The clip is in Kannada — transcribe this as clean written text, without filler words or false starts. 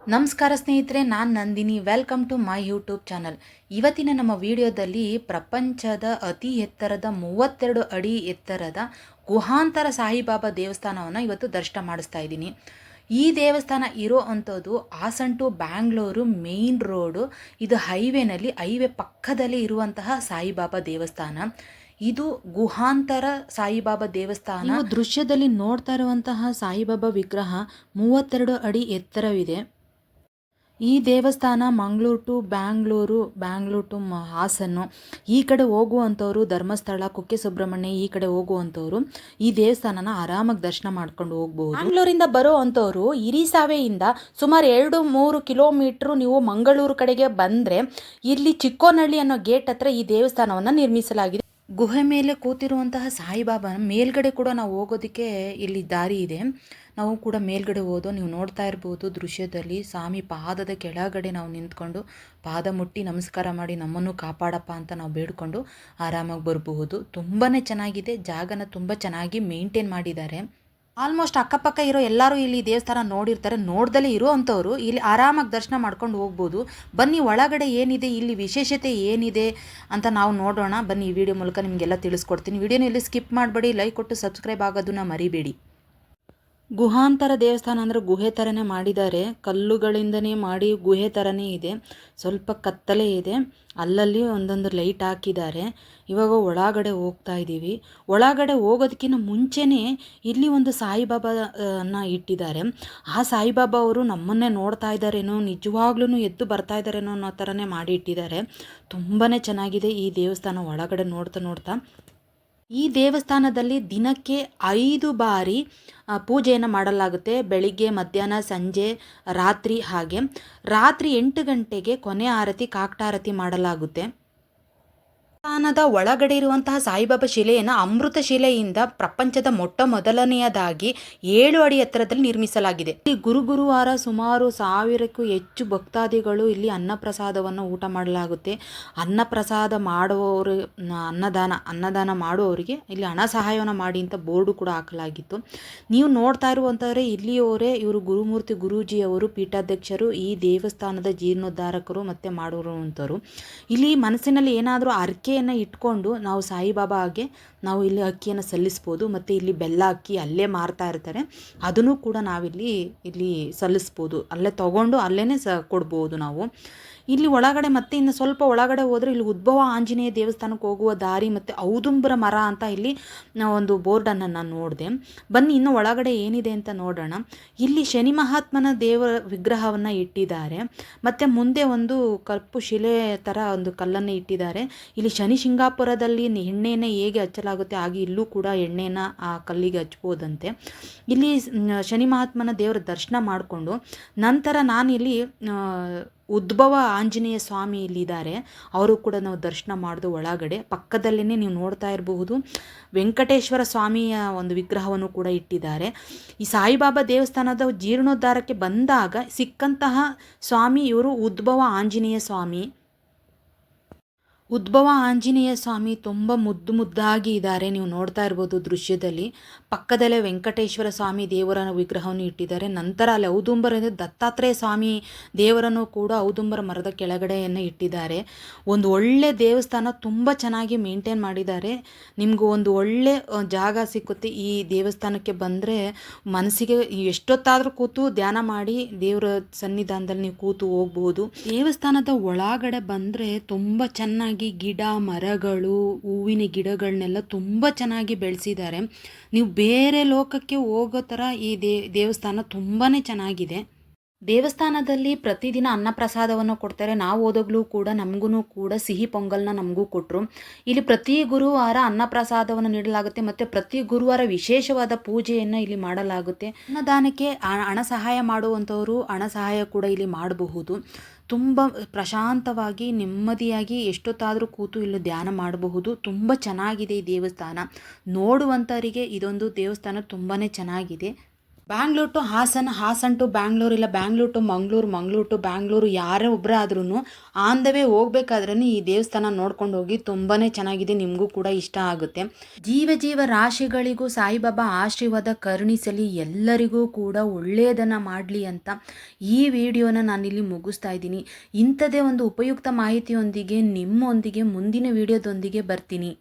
ನಮಸ್ಕಾರ ಸ್ನೇಹಿತರೆ, ನಾನು Nandini. Welcome to my YouTube channel. ಇವತ್ತಿನ ನಮ್ಮ ವಿಡಿಯೋದಲ್ಲಿ ಪ್ರಪಂಚದ ಅತಿ ಎತ್ತರದ 32 ಅಡಿ ಎತ್ತರದ ಗುಹಾಂತರ ಸಾಯಿಬಾಬಾ ದೇವಸ್ಥಾನವನ್ನು ಇವತ್ತು ದರ್ಶನ ಮಾಡಿಸ್ತಾ ಇದ್ದೀನಿ. ಈ ದೇವಸ್ಥಾನ ಇರೋ ಅಂಥದ್ದು Hassan to Bangalore main road. ಇದು ಹೈವೇ ಪಕ್ಕದಲ್ಲಿ ಇರುವಂತಹ ಸಾಯಿಬಾಬಾ ದೇವಸ್ಥಾನ. ಇದು ಗುಹಾಂತರ ಸಾಯಿಬಾಬಾ ದೇವಸ್ಥಾನ. ನೀವು ದೃಶ್ಯದಲ್ಲಿ ನೋಡ್ತಾ ಇರುವಂತಹ ಸಾಯಿಬಾಬಾ ವಿಗ್ರಹ 32 ಅಡಿ ಎತ್ತರವಿದೆ. ಈ ದೇವಸ್ಥಾನ ಮಂಗಳೂರು ಟು ಬ್ಯಾಂಗ್ಳೂರು ಟು ಹಾಸನ್ನು ಈ ಕಡೆ ಹೋಗುವಂಥವ್ರು, ಧರ್ಮಸ್ಥಳ, ಕುಕ್ಕೆ ಸುಬ್ರಹ್ಮಣ್ಯ ಈ ಕಡೆ ಹೋಗುವಂಥವ್ರು ಈ ದೇವಸ್ಥಾನನ ಆರಾಮಾಗಿ ದರ್ಶನ ಮಾಡ್ಕೊಂಡು ಹೋಗ್ಬೋದು. ಬ್ಯಾಂಗ್ಳೂರಿಂದ ಬರೋ ಅಂಥವ್ರು ಹಿರಿಸಾವೆಯಿಂದ ಸುಮಾರು 2-3 ಕಿಲೋಮೀಟ್ರು ನೀವು ಮಂಗಳೂರು ಕಡೆಗೆ ಬಂದರೆ ಇಲ್ಲಿ ಚಿಕ್ಕೋನಹಳ್ಳಿ ಅನ್ನೋ ಗೇಟ್ ಹತ್ರ ಈ ದೇವಸ್ಥಾನವನ್ನು ನಿರ್ಮಿಸಲಾಗಿದೆ. ಗುಹೆ ಮೇಲೆ ಕೂತಿರುವಂತಹ ಸಾಯಿಬಾಬಾನ ಮೇಲ್ಗಡೆ ಕೂಡ ನಾವು ಹೋಗೋದಕ್ಕೆ ಇಲ್ಲಿ ದಾರಿ ಇದೆ. ನಾವು ಕೂಡ ಮೇಲ್ಗಡೆ ಹೋದೋ ನೀವು ನೋಡ್ತಾ ಇರ್ಬೋದು ದೃಶ್ಯದಲ್ಲಿ. ಸ್ವಾಮಿ ಪಾದದ ಕೆಳಗಡೆ ನಾವು ನಿಂತ್ಕೊಂಡು ಪಾದ ಮುಟ್ಟಿ ನಮಸ್ಕಾರ ಮಾಡಿ ನಮ್ಮನ್ನು ಕಾಪಾಡಪ್ಪ ಅಂತ ನಾವು ಬೇಡ್ಕೊಂಡು ಆರಾಮಾಗಿ ಬರಬಹುದು. ತುಂಬಾ ಚೆನ್ನಾಗಿದೆ. ಜಾಗನ ತುಂಬ ಚೆನ್ನಾಗಿ ಮೇಂಟೈನ್ ಮಾಡಿದ್ದಾರೆ. ಆಲ್ಮೋಸ್ಟ್ ಅಕ್ಕಪಕ್ಕ ಇರೋ ಎಲ್ಲರೂ ಇಲ್ಲಿ ದೇವಸ್ಥಾನ ನೋಡಿರ್ತಾರೆ. ನೋಡ್ದಲೇ ಇರೋ ಅಂಥವ್ರು ಇಲ್ಲಿ ಆರಾಮಾಗಿ ದರ್ಶನ ಮಾಡ್ಕೊಂಡು ಹೋಗ್ಬೋದು. ಬನ್ನಿ ಒಳಗಡೆ ಏನಿದೆ, ಇಲ್ಲಿ ವಿಶೇಷತೆ ಏನಿದೆ ಅಂತ ನಾವು ನೋಡೋಣ. ಬನ್ನಿ, ಈ ವಿಡಿಯೋ ಮೂಲಕ ನಿಮಗೆಲ್ಲ ತಿಳಿಸ್ಕೊಡ್ತೀನಿ. ವಿಡಿಯೋನ ಇಲ್ಲಿ ಸ್ಕಿಪ್ ಮಾಡಬೇಡಿ, ಲೈಕ್ ಕೊಟ್ಟು ಸಬ್ಸ್ಕ್ರೈಬ್ ಆಗೋದನ್ನ ಮರಿಬೇಡಿ. ಗುಹಾಂತರ ದೇವಸ್ಥಾನ ಅಂದರೆ ಗುಹೆ ಥರನೇ ಮಾಡಿದ್ದಾರೆ. ಕಲ್ಲುಗಳಿಂದನೇ ಮಾಡಿ ಗುಹೆ ಥರನೇ ಇದೆ. ಸ್ವಲ್ಪ ಕತ್ತಲೆ ಇದೆ. ಅಲ್ಲಲ್ಲಿ ಒಂದೊಂದು ಲೈಟ್ ಹಾಕಿದ್ದಾರೆ. ಇವಾಗ ಒಳಗಡೆ ಹೋಗ್ತಾ ಇದ್ದೀವಿ. ಒಳಗಡೆ ಹೋಗೋದಕ್ಕಿಂತ ಮುಂಚೆನೇ ಇಲ್ಲಿ ಒಂದು ಸಾಯಿಬಾಬಾನ ಇಟ್ಟಿದ್ದಾರೆ. ಆ ಸಾಯಿಬಾಬಾ ಅವರು ನಮ್ಮನ್ನೇ ನೋಡ್ತಾ ಇದ್ದಾರೇನೋ, ನಿಜವಾಗ್ಲೂ ಎದ್ದು ಬರ್ತಾ ಇದ್ದಾರೇನೋ ಅನ್ನೋ ಥರನೇ ಮಾಡಿ ಇಟ್ಟಿದ್ದಾರೆ. ತುಂಬಾ ಚೆನ್ನಾಗಿದೆ ಈ ದೇವಸ್ಥಾನ. ಒಳಗಡೆ ನೋಡ್ತಾ ಈ ದೇವಸ್ಥಾನದಲ್ಲಿ ದಿನಕ್ಕೆ 5 ಬಾರಿ ಪೂಜೆಯನ್ನು ಮಾಡಲಾಗುತ್ತೆ. ಬೆಳಿಗ್ಗೆ, ಮಧ್ಯಾಹ್ನ, ಸಂಜೆ, ರಾತ್ರಿ. ಹಾಗೆ ರಾತ್ರಿ 8 ಗಂಟೆಗೆ ಕೊನೆ ಆರತಿ, ಕಾಕಟಾರತಿ ಮಾಡಲಾಗುತ್ತೆ. ದೇವಸ್ಥಾನದ ಒಳಗಡೆ ಇರುವಂತಹ ಸಾಯಿಬಾಬಾ ಶಿಲೆಯನ್ನು ಅಮೃತ ಶಿಲೆಯಿಂದ ಪ್ರಪಂಚದ ಮೊದಲನೆಯದಾಗಿ 7 ಅಡಿ ಎತ್ತರದಲ್ಲಿ ನಿರ್ಮಿಸಲಾಗಿದೆ. ಇಲ್ಲಿ ಗುರುವಾರ ಸುಮಾರು 1000ಕ್ಕೂ ಹೆಚ್ಚು ಭಕ್ತಾದಿಗಳು ಇಲ್ಲಿ ಅನ್ನಪ್ರಸಾದವನ್ನು ಊಟ ಮಾಡಲಾಗುತ್ತೆ. ಅನ್ನಪ್ರಸಾದ ಮಾಡುವವರು, ಅನ್ನದಾನ ಮಾಡುವವರಿಗೆ ಇಲ್ಲಿ ಹಣ ಸಹಾಯವನ್ನು ಮಾಡಿ ಅಂತ ಬೋರ್ಡು ಕೂಡ ಹಾಕಲಾಗಿತ್ತು. ನೀವು ನೋಡ್ತಾ ಇರುವಂಥವರೇ ಇಲ್ಲಿಯವರೇ. ಇವರು ಗುರುಮೂರ್ತಿ ಗುರೂಜಿಯವರು, ಪೀಠಾಧ್ಯಕ್ಷರು, ಈ ದೇವಸ್ಥಾನದ ಜೀರ್ಣೋದ್ಧಾರಕರು ಮತ್ತು ಮಾಡುವಂಥವ್ರು. ಇಲ್ಲಿ ಮನಸ್ಸಿನಲ್ಲಿ ಏನಾದರೂ ಅರ್ಕೆಯನ್ನು ಇಟ್ಕೊಂಡು ನಾವು ಸಾಯಿಬಾಬಾಗೆ ನಾವು ಇಲ್ಲಿ ಅಕ್ಕಿಯನ್ನು ಸಲ್ಲಿಸ್ಬೋದು. ಮತ್ತು ಇಲ್ಲಿ ಬೆಲ್ಲ ಅಕ್ಕಿ ಅಲ್ಲೇ ಮಾರ್ತಾ ಇರ್ತಾರೆ, ಅದನ್ನು ಕೂಡ ಇಲ್ಲಿ ಸಲ್ಲಿಸ್ಬೋದು. ಅಲ್ಲೇ ತೊಗೊಂಡು ಅಲ್ಲೇ ಕೊಡ್ಬೋದು ನಾವು. ಇಲ್ಲಿ ಒಳಗಡೆ ಮತ್ತೆ ಇನ್ನು ಸ್ವಲ್ಪ ಒಳಗಡೆ ಹೋದರೆ ಇಲ್ಲಿ ಉದ್ಭವ ಆಂಜನೇಯ ದೇವಸ್ಥಾನಕ್ಕೆ ಹೋಗುವ ದಾರಿ ಮತ್ತು ಔದುಂಬರ ಮರ ಅಂತ ಇಲ್ಲಿ ಒಂದು ಬೋರ್ಡನ್ನು ನಾನು ನೋಡಿದೆ. ಬನ್ನಿ ಇನ್ನು ಒಳಗಡೆ ಏನಿದೆ ಅಂತ ನೋಡೋಣ. ಇಲ್ಲಿ ಶನಿ ಮಹಾತ್ಮನ ದೇವರ ವಿಗ್ರಹವನ್ನು ಇಟ್ಟಿದ್ದಾರೆ. ಮತ್ತು ಮುಂದೆ ಒಂದು ಕಪ್ಪು ಶಿಲೆ ಥರ ಒಂದು ಕಲ್ಲನ್ನು ಇಟ್ಟಿದ್ದಾರೆ. ಇಲ್ಲಿ ಶನಿ ಶಿಂಗಾಪುರದಲ್ಲಿ ಎಣ್ಣೆಯನ್ನು ಹೇಗೆ ಹಚ್ಚಲಾಗುತ್ತೆ ಹಾಗೆ ಇಲ್ಲೂ ಕೂಡ ಎಣ್ಣೆನ ಆ ಕಲ್ಲಿಗೆ ಹಚ್ಬೋದಂತೆ. ಇಲ್ಲಿ ಶನಿ ಮಹಾತ್ಮನ ದೇವರ ದರ್ಶನ ಮಾಡಿಕೊಂಡು ನಂತರ ನಾನಿಲ್ಲಿ ಉದ್ಭವ ಆಂಜನೇಯ ಸ್ವಾಮಿ ಇಲ್ಲಿದ್ದಾರೆ. ಅವರು ಕೂಡ ನಾವು ದರ್ಶನ ಮಾಡಿದು. ಒಳಗಡೆ ಪಕ್ಕದಲ್ಲೇ ನೀವು ನೋಡ್ತಾ ಇರಬಹುದು ವೆಂಕಟೇಶ್ವರ ಸ್ವಾಮಿಯ ಒಂದು ವಿಗ್ರಹವನ್ನು ಕೂಡ ಇಟ್ಟಿದ್ದಾರೆ. ಈ ಸಾಯಿಬಾಬಾ ದೇವಸ್ಥಾನದ ಜೀರ್ಣೋದ್ಧಾರಕ್ಕೆ ಬಂದಾಗ ಸಿಕ್ಕಂತಹ ಸ್ವಾಮಿ ಇವರು ಉದ್ಭವ ಆಂಜನೇಯ ಸ್ವಾಮಿ. ಉದ್ಭವ ಆಂಜನೇಯ ಸ್ವಾಮಿ ತುಂಬ ಮುದ್ದಾಗಿ ಇದ್ದಾರೆ. ನೀವು ನೋಡ್ತಾ ಇರ್ಬೋದು ದೃಶ್ಯದಲ್ಲಿ. ಪಕ್ಕದಲ್ಲೇ ವೆಂಕಟೇಶ್ವರ ಸ್ವಾಮಿ ದೇವರ ವಿಗ್ರಹವನ್ನು ಇಟ್ಟಿದ್ದಾರೆ. ನಂತರ ಅಲ್ಲಿ ಔದುಂಬರ ದತ್ತಾತ್ರೇಯ ಸ್ವಾಮಿ ದೇವರನ್ನು ಕೂಡ ಔದುಂಬರ ಮರದ ಕೆಳಗಡೆಯನ್ನು ಇಟ್ಟಿದ್ದಾರೆ. ಒಂದು ಒಳ್ಳೆ ದೇವಸ್ಥಾನ, ತುಂಬ ಚೆನ್ನಾಗಿ ಮೇಂಟೈನ್ ಮಾಡಿದ್ದಾರೆ. ನಿಮಗೂ ಒಂದು ಒಳ್ಳೆ ಜಾಗ ಸಿಕ್ಕುತ್ತೆ. ಈ ದೇವಸ್ಥಾನಕ್ಕೆ ಬಂದರೆ ಮನಸ್ಸಿಗೆ ಎಷ್ಟೊತ್ತಾದರೂ ಕೂತು ಧ್ಯಾನ ಮಾಡಿ ದೇವರ ಸನ್ನಿಧಾನದಲ್ಲಿ ನೀವು ಕೂತು ಹೋಗ್ಬೋದು. ದೇವಸ್ಥಾನದ ಒಳಗಡೆ ಬಂದರೆ ತುಂಬ ಚೆನ್ನಾಗಿ ಗಿಡ ಮರಗಳು, ಹೂವಿನ ಗಿಡಗಳನ್ನೆಲ್ಲ ತುಂಬ ಚೆನ್ನಾಗಿ ಬೆಳೆಸಿದ್ದಾರೆ. ನೀವು ಬೇರೆ ಲೋಕಕ್ಕೆ ಹೋಗೋ ಥರ ಈ ದೇವಸ್ಥಾನ ತುಂಬಾ ಚೆನ್ನಾಗಿದೆ. ದೇವಸ್ಥಾನದಲ್ಲಿ ಪ್ರತಿದಿನ ಅನ್ನಪ್ರಸಾದವನ್ನು ಕೊಡ್ತಾರೆ. ನಾವು ಹೋದಾಗಲೂ ಕೂಡ ನಮಗೂ ಕೂಡ ಸಿಹಿ ಪೊಂಗಲ್ನ ನಮಗೂ ಕೊಟ್ಟರು. ಇಲ್ಲಿ ಪ್ರತಿ ಗುರುವಾರ ಅನ್ನಪ್ರಸಾದವನ್ನು ನೀಡಲಾಗುತ್ತೆ ಮತ್ತು ಪ್ರತಿ ಗುರುವಾರ ವಿಶೇಷವಾದ ಪೂಜೆಯನ್ನು ಇಲ್ಲಿ ಮಾಡಲಾಗುತ್ತೆ. ಅನ್ನದಾನಕ್ಕೆ ಹಣ ಸಹಾಯ ಮಾಡುವಂಥವರು ಹಣ ಸಹಾಯ ಕೂಡ ಇಲ್ಲಿ ಮಾಡಬಹುದು. ತುಂಬ ಪ್ರಶಾಂತವಾಗಿ ನೆಮ್ಮದಿಯಾಗಿ ಎಷ್ಟೊತ್ತಾದರೂ ಕೂತು ಇಲ್ಲಿ ಧ್ಯಾನ ಮಾಡಬಹುದು. ತುಂಬ ಚೆನ್ನಾಗಿದೆ ಈ ದೇವಸ್ಥಾನ. ನೋಡುವಂಥವರಿಗೆ ಇದೊಂದು ದೇವಸ್ಥಾನ ತುಂಬಾ ಚೆನ್ನಾಗಿದೆ. ಬ್ಯಾಂಗ್ಳೂರ್ ಟು ಹಾಸನ್, ಹಾಸನ್ ಟು ಬ್ಯಾಂಗ್ಳೂರ್, ಇಲ್ಲ ಬ್ಯಾಂಗ್ಳೂರ್ ಟು ಮಂಗಳೂರು, ಮಂಗಳೂರು ಟು ಬ್ಯಾಂಗ್ಳೂರು, ಯಾರೇ ಒಬ್ಬರಾದ್ರೂ ಆನ್ ದ ವೇ ಹೋಗ್ಬೇಕಾದ್ರೂ ಈ ದೇವಸ್ಥಾನ ನೋಡ್ಕೊಂಡು ಹೋಗಿ. ತುಂಬಾ ಚೆನ್ನಾಗಿದೆ, ನಿಮಗೂ ಕೂಡ ಇಷ್ಟ ಆಗುತ್ತೆ. ಜೀವ ರಾಶಿಗಳಿಗೂ ಸಾಯಿಬಾಬಾ ಆಶೀರ್ವಾದ ಕರುಣಿಸಲಿ, ಎಲ್ಲರಿಗೂ ಕೂಡ ಒಳ್ಳೆಯದನ್ನು ಮಾಡಲಿ ಅಂತ ಈ ವಿಡಿಯೋನ ನಾನಿಲ್ಲಿ ಮುಗಿಸ್ತಾ ಇದ್ದೀನಿ. ಇಂಥದೇ ಒಂದು ಉಪಯುಕ್ತ ಮಾಹಿತಿಯೊಂದಿಗೆ ನಿಮ್ಮೊಂದಿಗೆ ಮುಂದಿನ ವಿಡಿಯೋದೊಂದಿಗೆ ಬರ್ತೀನಿ.